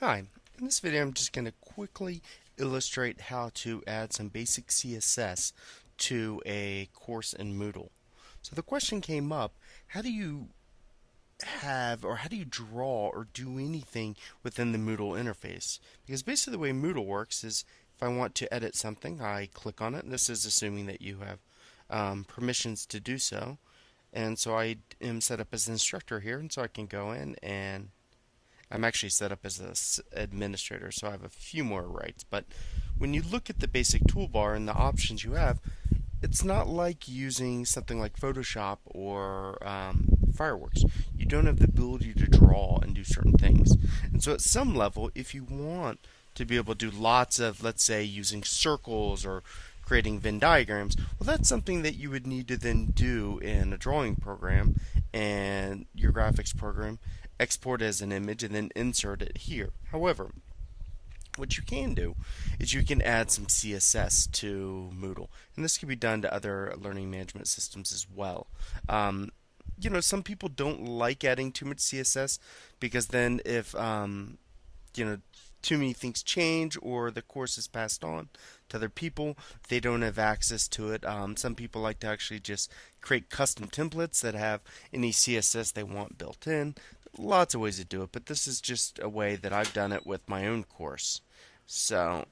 Hi, in this video I'm just going to quickly illustrate how to add some basic CSS to a course in Moodle. So the question came up, how do you how do you draw or do anything within the Moodle interface? Because basically the way Moodle works is if I want to edit something, I click on it, and this is assuming that you have permissions to do so. And so I am set up as an instructor here, and so I can go in and I'm actually set up as an administrator, so I have a few more rights. But when you look at the basic toolbar and the options you have, it's not like using something like Photoshop or Fireworks. You don't have the ability to draw and do certain things. And so at some level, if you want to be able to do lots of, let's say, using circles or creating Venn diagrams, well, that's something that you would need to then do in a drawing program and your graphics program, export as an image, and then insert it here. However, what you can do is you can add some CSS to Moodle, and this can be done to other learning management systems as well. Some people don't like adding too much CSS because then if too many things change or the course is passed on to other people, they don't have access to it. Some people like to actually just create custom templates that have any CSS they want built in. Lots of ways to do it, but this is just a way that I've done it with my own course. So,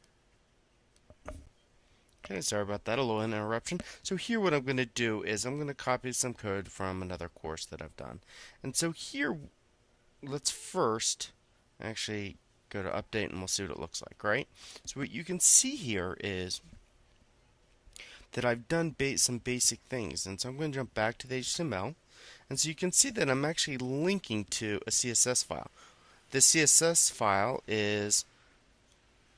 okay, sorry about that, a little interruption. So here what I'm going to do is I'm going to copy some code from another course that I've done. And so here, let's first actually go to update and we'll see what it looks like, right? So what you can see here is that I've done some basic things. And so I'm going to jump back to the HTML. And so you can see that I'm actually linking to a CSS file. This CSS file is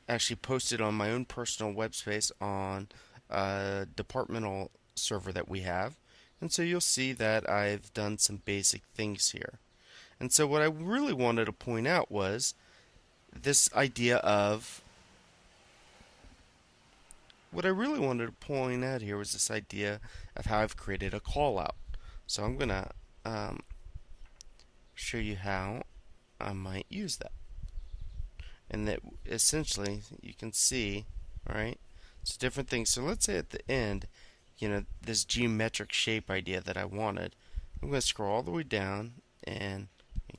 actually posted on my own personal web space on a departmental server that we have. And so you'll see that I've done some basic things here. And so what I really wanted to point out was this idea of what I really wanted to point out here was this idea of how I've created a call out. So I'm going to show you how I might use that. And that essentially you can see, right, it's different things. So let's say at the end, this geometric shape idea that I wanted. I'm going to scroll all the way down and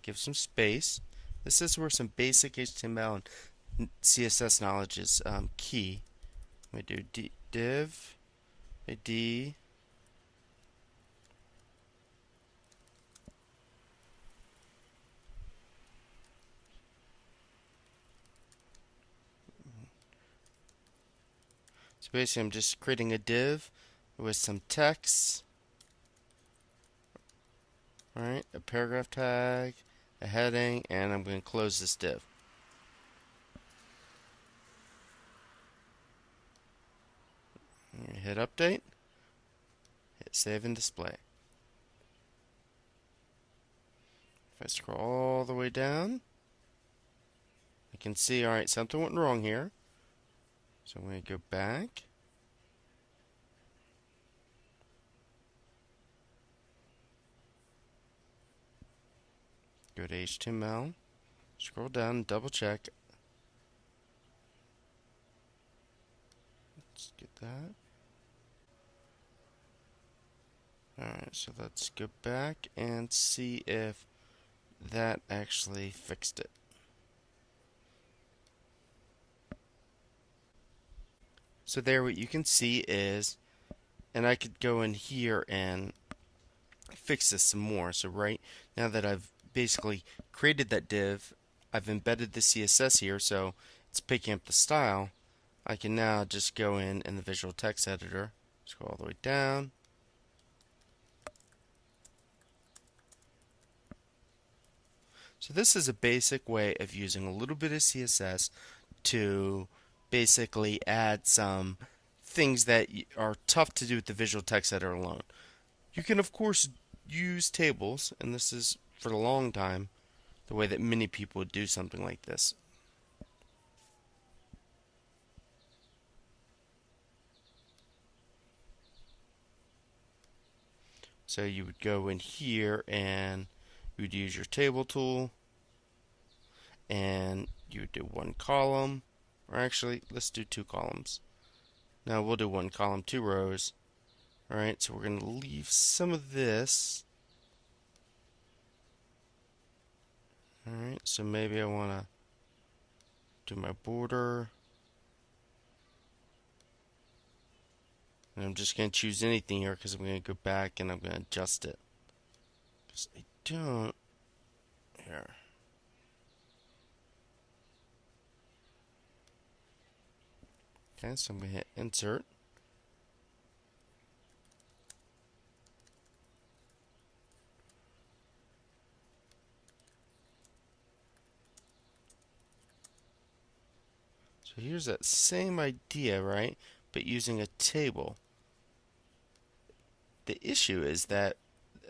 give some space. This is where some basic HTML and CSS knowledge is key. I'm going to do div, d, so basically I'm just creating a div with some text, right, a paragraph tag, a heading, and I'm going to close this div. Hit update, hit save and display. If I scroll all the way down, I can see, alright, something went wrong here. So I'm going to go back. Go to HTML, scroll down, double check. Let's get that. Alright, so let's go back and see if that actually fixed it. So there what you can see is, and I could go in here and fix this some more. So right now that I've basically created that div, I've embedded the CSS here, so it's picking up the style. I can now just go in the visual text editor, scroll all the way down. So this is a basic way of using a little bit of CSS to basically add some things that are tough to do with the visual text editor alone. You can of course use tables, and this is for a long time the way that many people would do something like this. So you would go in here and you would use your table tool, and you would do one column, or actually, let's do two columns. Now we'll do one column, two rows. Alright, so we're going to leave some of this. Alright, so maybe I want to do my border. And I'm just going to choose anything here because I'm going to go back and I'm going to adjust it. Because I don't. Here. Okay, so I'm going to hit insert. So here's that same idea, right? But using a table. The issue is that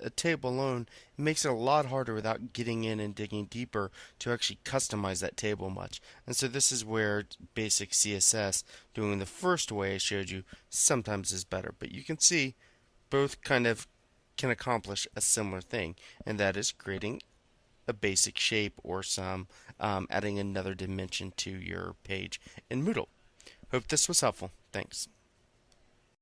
a table alone makes it a lot harder without getting in and digging deeper to actually customize that table much. And so this is where basic CSS, doing the first way I showed you, sometimes is better. But you can see both kind of can accomplish a similar thing, and that is creating a basic shape or some adding another dimension to your page in Moodle. Hope this was helpful. Thanks.